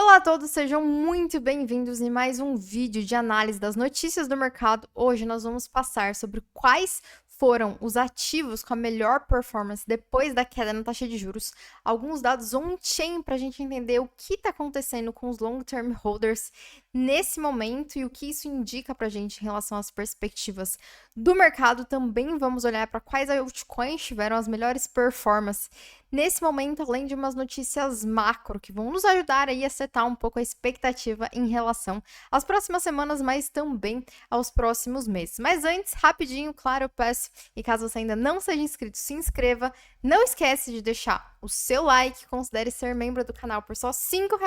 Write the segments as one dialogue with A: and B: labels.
A: Olá a todos, sejam muito bem-vindos em mais um vídeo de análise das notícias do mercado. Hoje nós vamos passar sobre quais foram os ativos com a melhor performance depois da queda na taxa de juros, alguns dados on-chain para a gente entender o que está acontecendo com os long-term holders nesse momento e o que isso indica para a gente em relação às perspectivas do mercado. Também vamos olhar para quais altcoins tiveram as melhores performances nesse momento, além de umas notícias macro que vão nos ajudar aí a setar um pouco a expectativa em relação às próximas semanas, mas também aos próximos meses. Mas antes, rapidinho, claro, eu peço, e caso você ainda não seja inscrito, se inscreva. Não esquece de deixar o seu like, considere ser membro do canal por só R$ 5,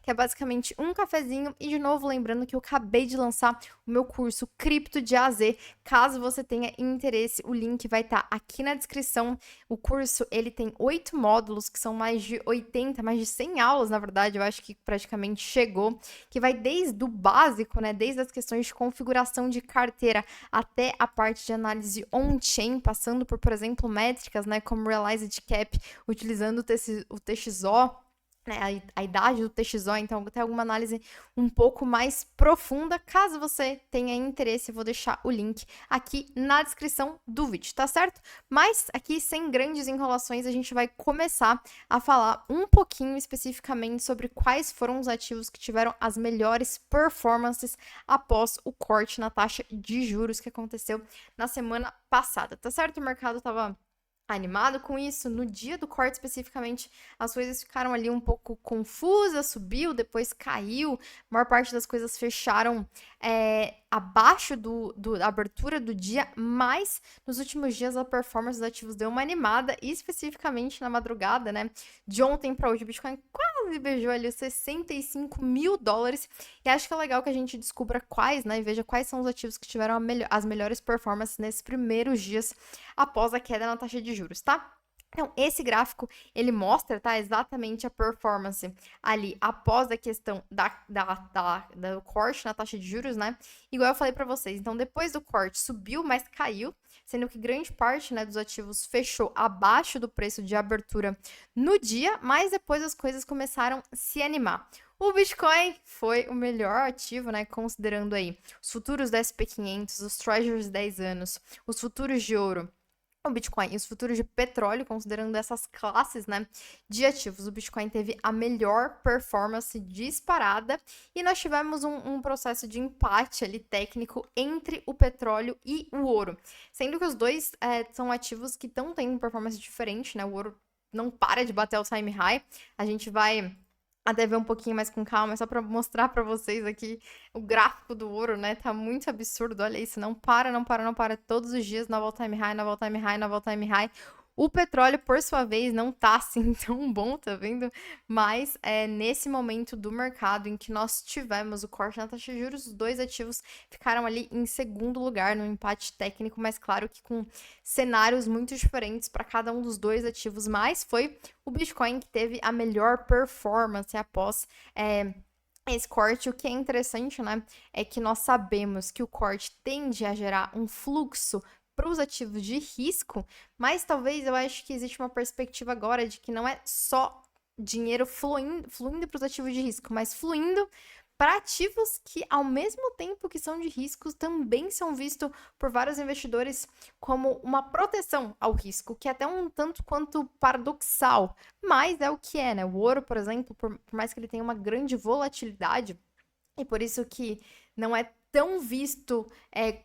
A: que é basicamente um cafezinho. E de novo, lembrando que eu acabei de lançar o meu curso Cripto de A a Z. Caso você tenha interesse, o link vai estar aqui na descrição. O curso, ele tem 8 módulos, que são mais de 80, mais de 100 aulas, na verdade, eu acho que praticamente chegou, que vai desde o básico, né, desde as questões de configuração de carteira até a parte de análise on-chain, passando por exemplo, métricas, né, como Realized Cap, utilizando o TXO, né, a idade do TXO, então tem alguma análise um pouco mais profunda. Caso você tenha interesse, eu vou deixar o link aqui na descrição do vídeo, tá certo? Mas aqui, sem grandes enrolações, a gente vai começar a falar um pouquinho especificamente sobre quais foram os ativos que tiveram as melhores performances após o corte na taxa de juros que aconteceu na semana passada, tá certo? O mercado estava animado com isso. No dia do corte, especificamente, as coisas ficaram ali um pouco confusas, subiu, depois caiu, a maior parte das coisas fecharam abaixo da abertura do dia, mas nos últimos dias a performance dos ativos deu uma animada, e especificamente na madrugada, né, de ontem para hoje, o Bitcoin quase beijou ali os US$ 65 mil, e acho que é legal que a gente descubra quais, né, e veja quais são os ativos que tiveram as melhores performances nesses primeiros dias após a queda na taxa de juros, tá? Então, esse gráfico, ele mostra, tá, exatamente a performance ali após a questão do corte na taxa de juros, né? Igual eu falei para vocês. Então, depois do corte, subiu, mas caiu, sendo que grande parte, né, dos ativos fechou abaixo do preço de abertura no dia, mas depois as coisas começaram a se animar. O Bitcoin foi o melhor ativo, né, considerando aí os futuros do SP500, os Treasuries de 10 anos, os futuros de ouro, o Bitcoin e os futuros de petróleo, considerando essas classes, né, de ativos. O Bitcoin teve a melhor performance disparada, e nós tivemos um processo de empate ali técnico entre o petróleo e o ouro, sendo que os dois são ativos que estão tendo performance diferente, né? O ouro não para de bater o time high. A gente vai até ver um pouquinho mais com calma, é só para mostrar para vocês aqui o gráfico do ouro, né? Tá muito absurdo, olha isso, não para, não para, não para, todos os dias, nova all-time high, nova all-time high, nova all-time high. O petróleo, por sua vez, não tá assim tão bom, tá vendo? Mas nesse momento do mercado em que nós tivemos o corte na taxa de juros, os dois ativos ficaram ali em segundo lugar no empate técnico, mas claro que com cenários muito diferentes para cada um dos dois ativos, mas foi o Bitcoin que teve a melhor performance após esse corte. O que é interessante, né, é que nós sabemos que o corte tende a gerar um fluxo para os ativos de risco, mas talvez eu acho que existe uma perspectiva agora de que não é só dinheiro fluindo para os ativos de risco, mas fluindo para ativos que, ao mesmo tempo que são de riscos, também são vistos por vários investidores como uma proteção ao risco, que é até um tanto quanto paradoxal, mas é o que é, né? O ouro, por exemplo, por mais que ele tenha uma grande volatilidade, e por isso que não é tão visto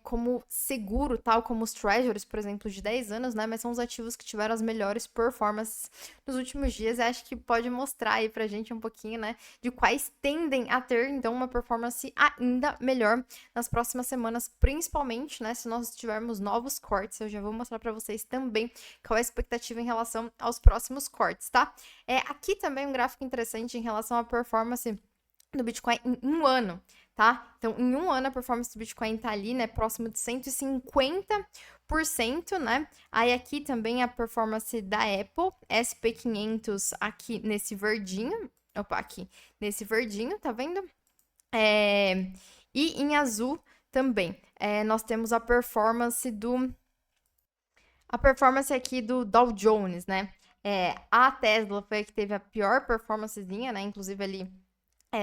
A: como seguro, tal como os treasuries, por exemplo, de 10 anos, né? Mas são os ativos que tiveram as melhores performances nos últimos dias. Eu acho que pode mostrar aí pra gente um pouquinho, né, de quais tendem a ter, então, uma performance ainda melhor nas próximas semanas, principalmente, né, se nós tivermos novos cortes. Eu já vou mostrar pra vocês também qual é a expectativa em relação aos próximos cortes, tá? Aqui também um gráfico interessante em relação à performance do Bitcoin em um ano, tá? Então, em um ano, a performance do Bitcoin tá ali, né, próximo de 150%, né? Aí aqui também a performance da Apple, SP500 aqui nesse verdinho, opa, aqui nesse verdinho, tá vendo? E em azul também, nós temos a performance aqui do Dow Jones, né? A Tesla foi a que teve a pior performancezinha, né? Inclusive ali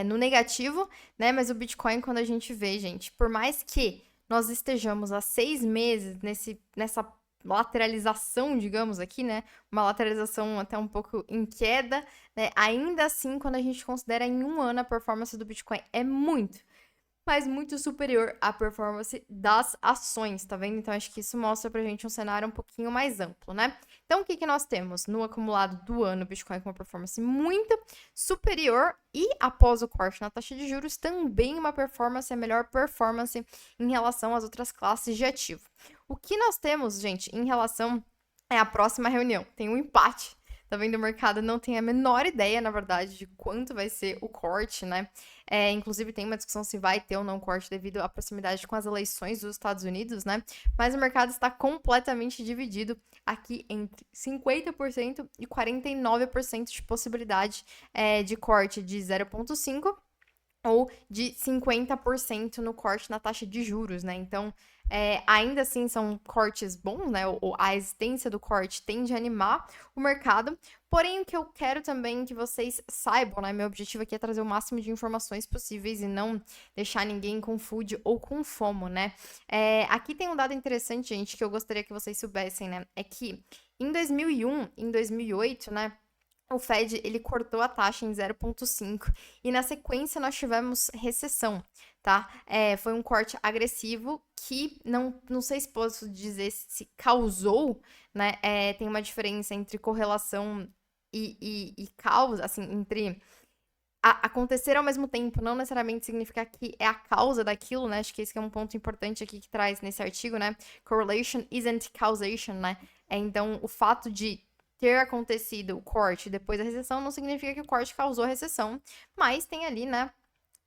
A: no negativo, né? Mas o Bitcoin, quando a gente vê, gente, por mais que nós estejamos há 6 meses nessa lateralização, digamos aqui, né? Uma lateralização até um pouco em queda, né? Ainda assim, quando a gente considera em um ano a performance do Bitcoin, é muito, mas muito superior à performance das ações, tá vendo? Então, acho que isso mostra pra gente um cenário um pouquinho mais amplo, né? Então, o que que nós temos? No acumulado do ano, o Bitcoin com uma performance muito superior e, após o corte na taxa de juros, também uma performance, a melhor performance em relação às outras classes de ativo. O que nós temos, gente, em relação à próxima reunião? Tem um empate. Tá vendo? O mercado não tem a menor ideia, na verdade, de quanto vai ser o corte, né? Inclusive, tem uma discussão se vai ter ou não corte devido à proximidade com as eleições dos Estados Unidos, né? Mas o mercado está completamente dividido aqui entre 50% e 49% de possibilidade de corte de 0,5 ou de 50% no corte na taxa de juros, né? Então, ainda assim são cortes bons, né? Ou a existência do corte tende a animar o mercado. Porém, o que eu quero também que vocês saibam, né? Meu objetivo aqui é trazer o máximo de informações possíveis e não deixar ninguém com food ou com FOMO, né? Aqui tem um dado interessante, gente, que eu gostaria que vocês soubessem, né? É que em 2001, em 2008, né? O Fed, ele cortou a taxa em 0,5 e na sequência nós tivemos recessão, tá? Foi um corte agressivo que não sei se posso dizer se causou, né? Tem uma diferença entre correlação e causa, assim, entre acontecer ao mesmo tempo não necessariamente significa que é a causa daquilo, né? Acho que esse que é um ponto importante aqui que traz nesse artigo, né? Correlation isn't causation, né? Então, o fato de ter acontecido o corte depois da recessão não significa que o corte causou a recessão, mas tem ali, né,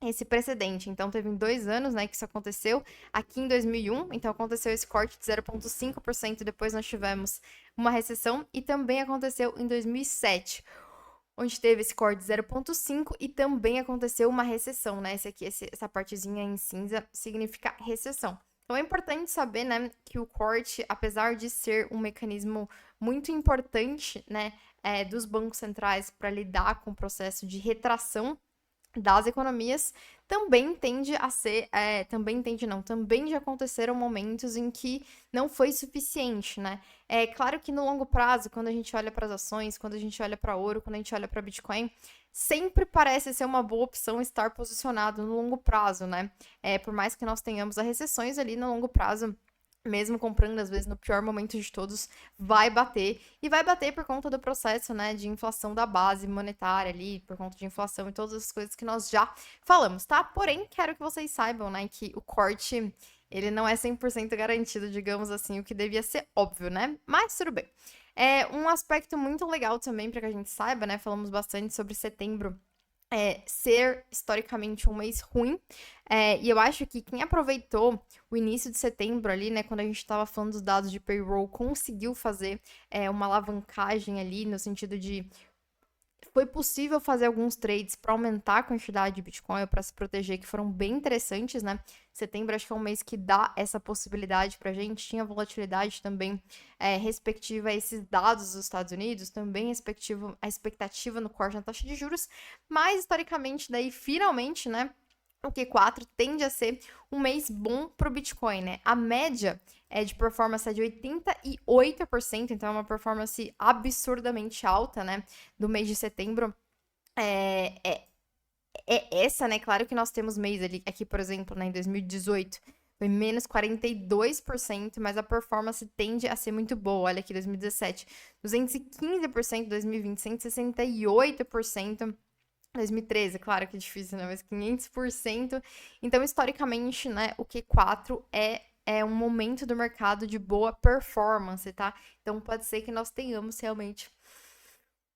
A: esse precedente. Então, teve em 2 anos, né, que isso aconteceu. Aqui em 2001, então aconteceu esse corte de 0,5%, depois nós tivemos uma recessão, e também aconteceu em 2007, onde teve esse corte de 0,5 e também aconteceu uma recessão, né? Essa partezinha em cinza significa recessão. Então é importante saber, né, que o corte, apesar de ser um mecanismo muito importante, né, dos bancos centrais para lidar com o processo de retração das economias, também tende a ser, também já aconteceram momentos em que não foi suficiente, né? É claro que no longo prazo, quando a gente olha para as ações, quando a gente olha para ouro, quando a gente olha para Bitcoin, sempre parece ser uma boa opção estar posicionado no longo prazo, né? Por mais que nós tenhamos as recessões ali no longo prazo, mesmo comprando, às vezes, no pior momento de todos, vai bater. E vai bater por conta do processo, né, de inflação da base monetária ali, por conta de inflação e todas as coisas que nós já falamos, tá? Porém, quero que vocês saibam, né, que o corte, ele não é 100% garantido, digamos assim, o que devia ser óbvio, né? Mas tudo bem. Um aspecto muito legal também para que a gente saiba, né, falamos bastante sobre setembro ser historicamente um mês ruim. E eu acho que quem aproveitou o início de setembro ali, né, quando a gente estava falando dos dados de payroll, conseguiu fazer uma alavancagem ali no sentido de foi possível fazer alguns trades para aumentar a quantidade de Bitcoin para se proteger, que foram bem interessantes, né? Setembro acho que é um mês que dá essa possibilidade para a gente. Tinha volatilidade também respectiva a esses dados dos Estados Unidos, também respectivo a expectativa no corte na taxa de juros, mas historicamente daí finalmente, né? O Q4 tende a ser um mês bom para o Bitcoin, né? A média de performance é de 88%, então é uma performance absurdamente alta, né? Do mês de setembro. Essa, né? Claro que nós temos mês ali, aqui, por exemplo, né, em 2018, foi menos 42%, mas a performance tende a ser muito boa. Olha aqui, 2017, 215%, 2020, 168%. 2013, claro que é difícil, né? Mas 500%. Então, historicamente, né, o Q4 é um momento do mercado de boa performance, tá? Então, pode ser que nós tenhamos realmente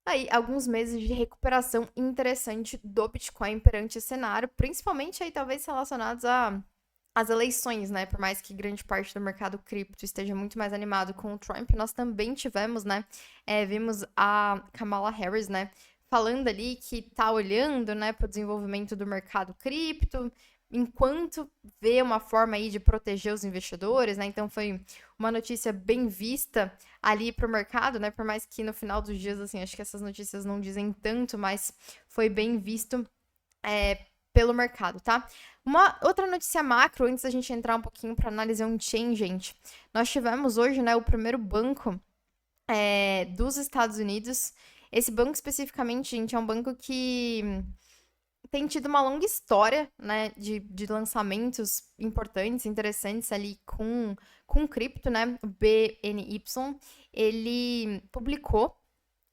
A: aí alguns meses de recuperação interessante do Bitcoin perante esse cenário, principalmente aí talvez relacionados às eleições, né? Por mais que grande parte do mercado cripto esteja muito mais animado com o Trump, nós também tivemos, né? Vimos a Kamala Harris, né? Falando ali que tá olhando, né, para o desenvolvimento do mercado cripto, enquanto vê uma forma aí de proteger os investidores, né? Então foi uma notícia bem vista ali para o mercado, né? Por mais que no final dos dias, assim, acho que essas notícias não dizem tanto, mas foi bem visto pelo mercado, tá? Uma outra notícia macro, antes da gente entrar um pouquinho para analisar um chain, gente. Nós tivemos hoje, né, o primeiro banco dos Estados Unidos. Esse banco especificamente, gente, é um banco que tem tido uma longa história, né, de lançamentos importantes, interessantes ali com cripto, né? O BNY, ele publicou,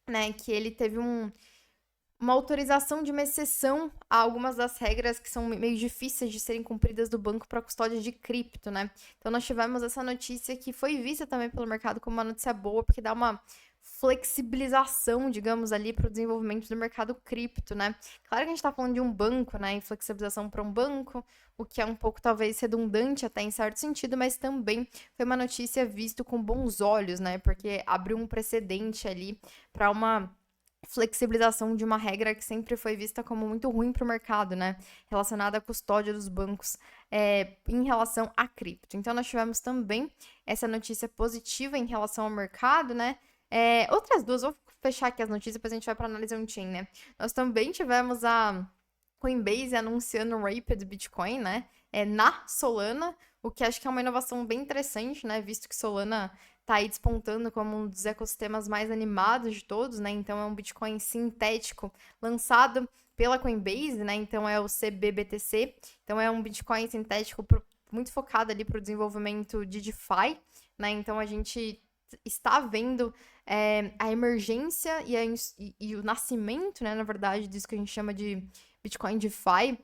A: né, que ele teve uma autorização de uma exceção a algumas das regras que são meio difíceis de serem cumpridas do banco para custódia de cripto, né? Então nós tivemos essa notícia que foi vista também pelo mercado como uma notícia boa, porque dá uma flexibilização, digamos, ali para o desenvolvimento do mercado cripto, né? Claro que a gente está falando de um banco, né? E flexibilização para um banco, o que é um pouco talvez redundante até em certo sentido, mas também foi uma notícia vista com bons olhos, né? Porque abriu um precedente ali para uma flexibilização de uma regra que sempre foi vista como muito ruim para o mercado, né? Relacionada à custódia dos bancos em relação a cripto. Então, nós tivemos também essa notícia positiva em relação ao mercado, né? Outras duas, vou fechar aqui as notícias, depois a gente vai para analisar um chain, né? Nós também tivemos a Coinbase anunciando o Rapid Bitcoin, né? Na Solana, o que acho que é uma inovação bem interessante, né? Visto que Solana tá aí despontando como um dos ecossistemas mais animados de todos, né? Então é um Bitcoin sintético lançado pela Coinbase, né? Então é o CBBTC. Então é um Bitcoin sintético muito focado ali para o desenvolvimento de DeFi, né? Então a gente está vendo a emergência e o nascimento, né? Na verdade, disso que a gente chama de Bitcoin DeFi,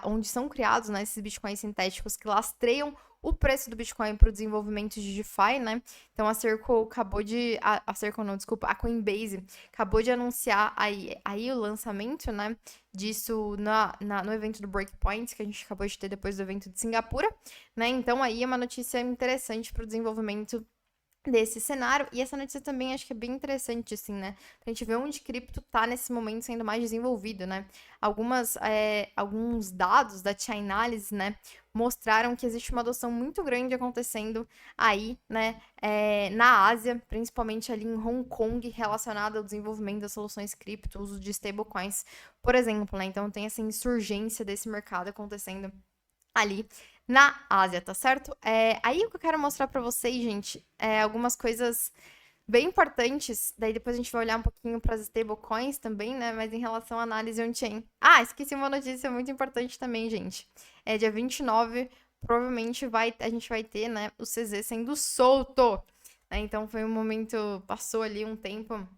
A: onde são criados, né, esses bitcoins sintéticos que lastreiam o preço do Bitcoin para o desenvolvimento de DeFi, né? Então a Circle acabou de. A Circle não, desculpa, a Coinbase acabou de anunciar aí o lançamento, né? Disso no evento do Breakpoint, que a gente acabou de ter depois do evento de Singapura, né? Então aí é uma notícia interessante para o desenvolvimento desse cenário. E essa notícia também acho que é bem interessante, assim, né? Pra gente ver onde cripto tá nesse momento sendo mais desenvolvido, né? Alguns dados da Chainalysis, né? Mostraram que existe uma adoção muito grande acontecendo aí, né? Na Ásia, principalmente ali em Hong Kong, relacionada ao desenvolvimento das soluções cripto, uso de stablecoins, por exemplo, né? Então tem essa insurgência desse mercado acontecendo ali na Ásia, tá certo? Aí o que eu quero mostrar pra vocês, gente, algumas coisas bem importantes. Daí depois a gente vai olhar um pouquinho para as stablecoins também, né? Mas em relação à análise on-chain. Ah, esqueci uma notícia muito importante também, gente. Dia 29, provavelmente a gente vai ter, né, o CZ sendo solto. Né? Então foi um momento, passou ali um tempo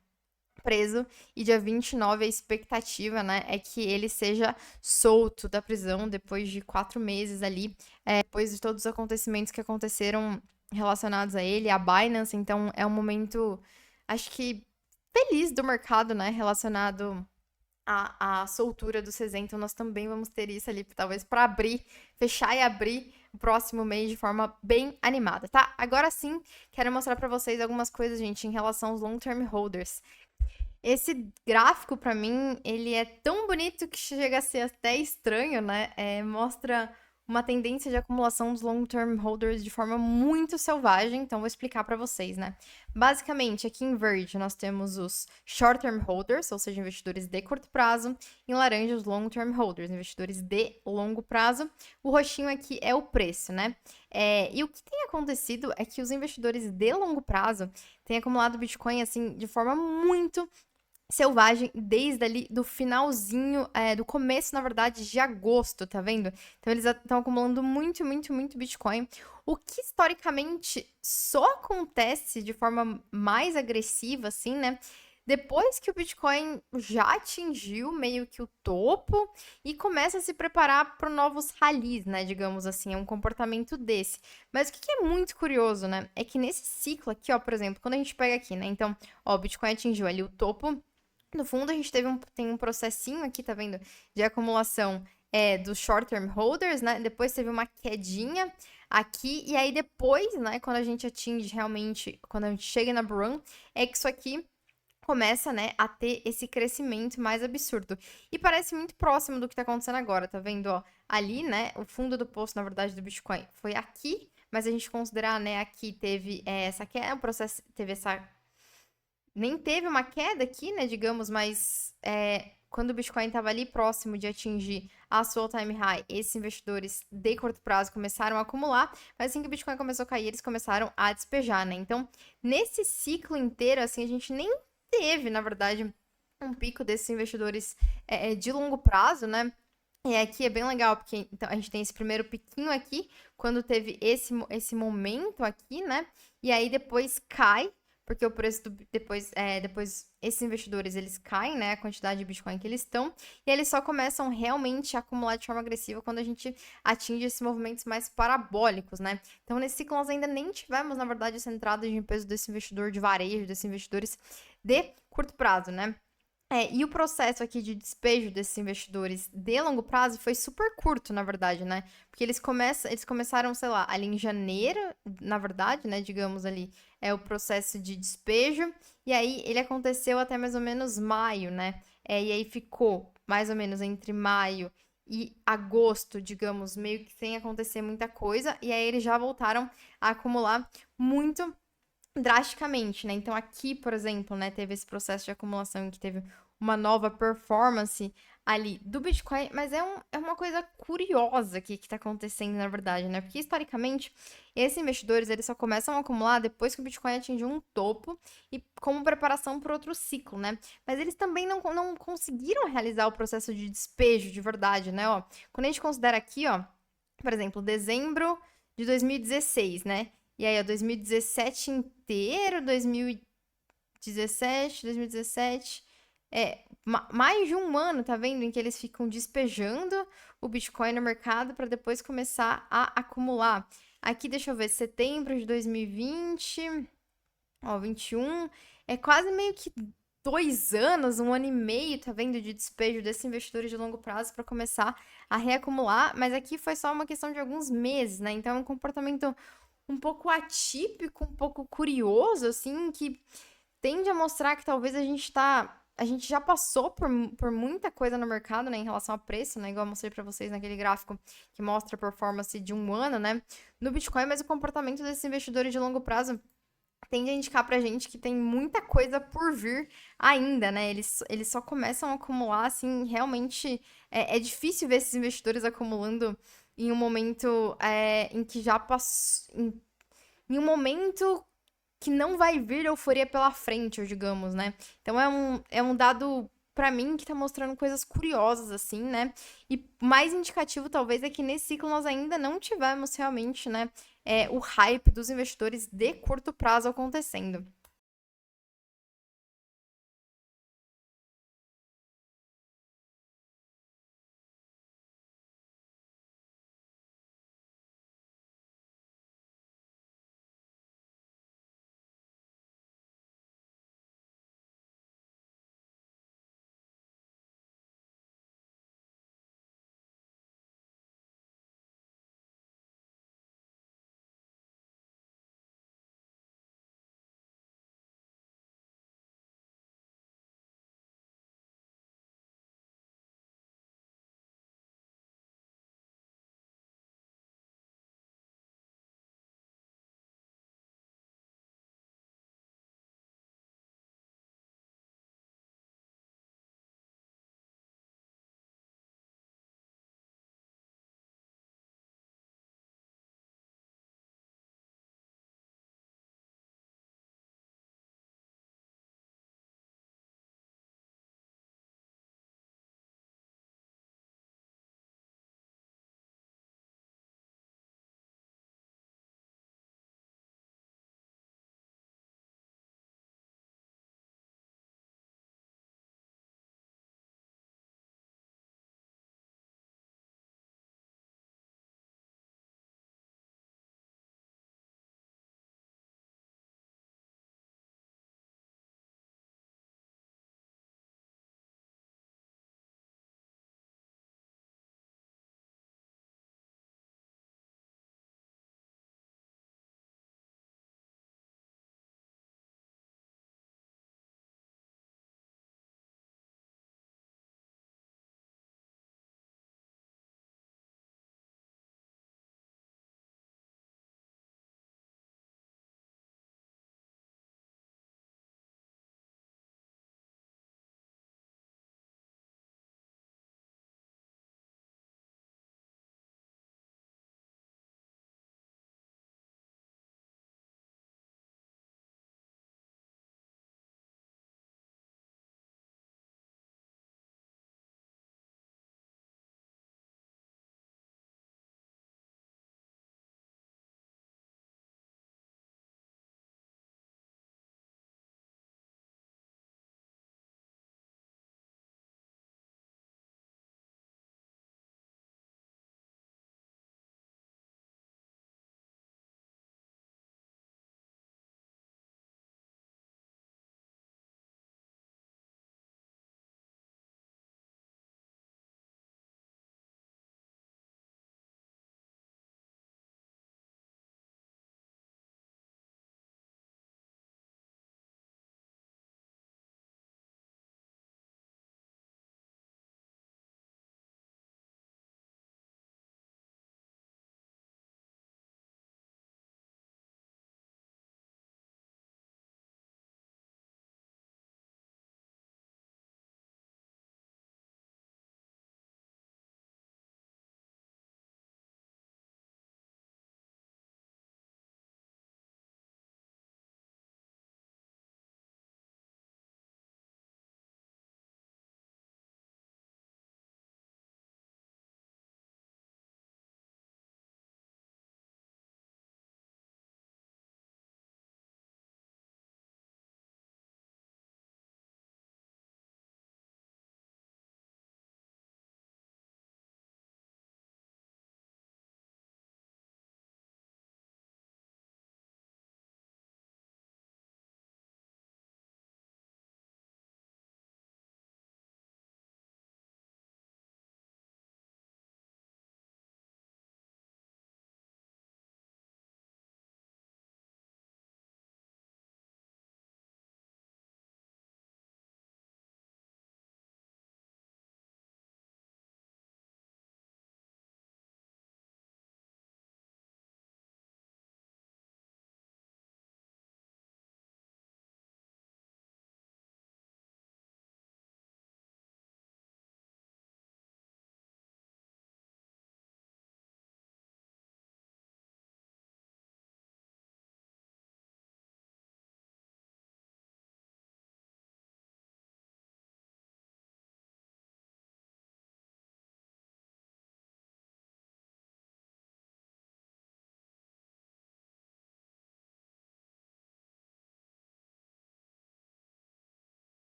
A: preso e dia 29 a expectativa, né, é que ele seja solto da prisão depois de 4 meses ali, depois de todos os acontecimentos que aconteceram relacionados a ele, a Binance, então é um momento, acho que feliz do mercado, né, relacionado à soltura do CZ, então nós também vamos ter isso ali, talvez para fechar e abrir o próximo mês de forma bem animada, tá? Agora sim, quero mostrar para vocês algumas coisas, gente, em relação aos long-term holders. Esse gráfico, pra mim, ele é tão bonito que chega a ser até estranho, né? Mostra uma tendência de acumulação dos long-term holders de forma muito selvagem, então vou explicar pra vocês, né? Basicamente, aqui em verde nós temos os short-term holders, ou seja, investidores de curto prazo, em laranja os long-term holders, investidores de longo prazo. O roxinho aqui é o preço, né? E o que tem acontecido é que os investidores de longo prazo têm acumulado Bitcoin assim de forma muito selvagem desde ali do finalzinho, do começo, na verdade, de agosto, tá vendo? Então eles estão acumulando muito, muito, muito Bitcoin, o que historicamente só acontece de forma mais agressiva, assim, né? Depois que o Bitcoin já atingiu meio que o topo e começa a se preparar para novos rallies, né? Digamos assim, é um comportamento desse. Mas o que é muito curioso, né? É que nesse ciclo aqui, ó, por exemplo, quando a gente pega aqui, né? Então, ó, o Bitcoin atingiu ali o topo. No fundo, a gente tem um processinho aqui, tá vendo? De acumulação dos short-term holders, né? Depois teve uma quedinha aqui, e aí depois, né, quando a gente atinge realmente, quando a gente chega na bull run, é que isso aqui começa, né, a ter esse crescimento mais absurdo. E parece muito próximo do que tá acontecendo agora, tá vendo, ó? Ali, né, o fundo do poço, na verdade, do Bitcoin foi aqui, mas a gente considerar, né, aqui teve essa queda, o processo teve essa nem teve uma queda aqui, né, digamos, mas quando o Bitcoin estava ali próximo de atingir a sua all-time high, esses investidores de curto prazo começaram a acumular, mas assim que o Bitcoin começou a cair, eles começaram a despejar, né? Então, nesse ciclo inteiro, assim, a gente nem teve, na verdade, um pico desses investidores de longo prazo, né? E aqui é bem legal, porque então, a gente tem esse primeiro piquinho aqui, quando teve esse momento aqui, né? E aí depois cai, porque o preço depois esses investidores eles caem, né? A quantidade de Bitcoin que eles estão, e eles só começam realmente a acumular de forma agressiva quando a gente atinge esses movimentos mais parabólicos, né? Então nesse ciclo nós ainda nem tivemos, na verdade, essa entrada de peso desse investidor de varejo, desses investidores de curto prazo, né? E o processo aqui de despejo desses investidores de longo prazo foi super curto, na verdade, né? Porque eles começaram, sei lá, ali em janeiro, na verdade, né? Digamos ali, o processo de despejo, e aí ele aconteceu até mais ou menos maio, né? E aí ficou mais ou menos entre maio e agosto, digamos, meio que sem acontecer muita coisa, e aí eles já voltaram a acumular muito drasticamente, né? Então aqui, por exemplo, né, teve esse processo de acumulação em que teve uma nova performance ali do Bitcoin, mas é uma coisa curiosa aqui que tá acontecendo, na verdade, né? Porque historicamente, esses investidores, eles só começam a acumular depois que o Bitcoin atingiu um topo e como preparação para outro ciclo, né? Mas eles também não conseguiram realizar o processo de despejo de verdade, né? Ó, quando a gente considera aqui, ó, por exemplo, dezembro de 2016, né? E aí, ó, 2017 inteiro, 2017, mais de um ano, tá vendo? Em que eles ficam despejando o Bitcoin no mercado para depois começar a acumular. Aqui, deixa eu ver, setembro de 2020, ó, 21, é quase meio que 2 anos, um ano e meio, tá vendo, de despejo desses investidores de longo prazo para começar a reacumular, mas aqui foi só uma questão de alguns meses, né? Então é um comportamento um pouco atípico, um pouco curioso, assim, que tende a mostrar que talvez a gente já passou por muita coisa no mercado, né, em relação a preço, né, igual eu mostrei para vocês naquele gráfico que mostra a performance de um ano, né, no Bitcoin, mas o comportamento desses investidores de longo prazo tende a indicar pra gente que tem muita coisa por vir ainda, né? Eles só começam a acumular, assim, realmente é difícil ver esses investidores acumulando em um momento em que já passou. Em um momento que não vai vir euforia pela frente, digamos, né? Então é um dado pra mim que tá mostrando coisas curiosas assim, né? E mais indicativo talvez é que nesse ciclo nós ainda não tivemos realmente, né, o hype dos investidores de curto prazo acontecendo.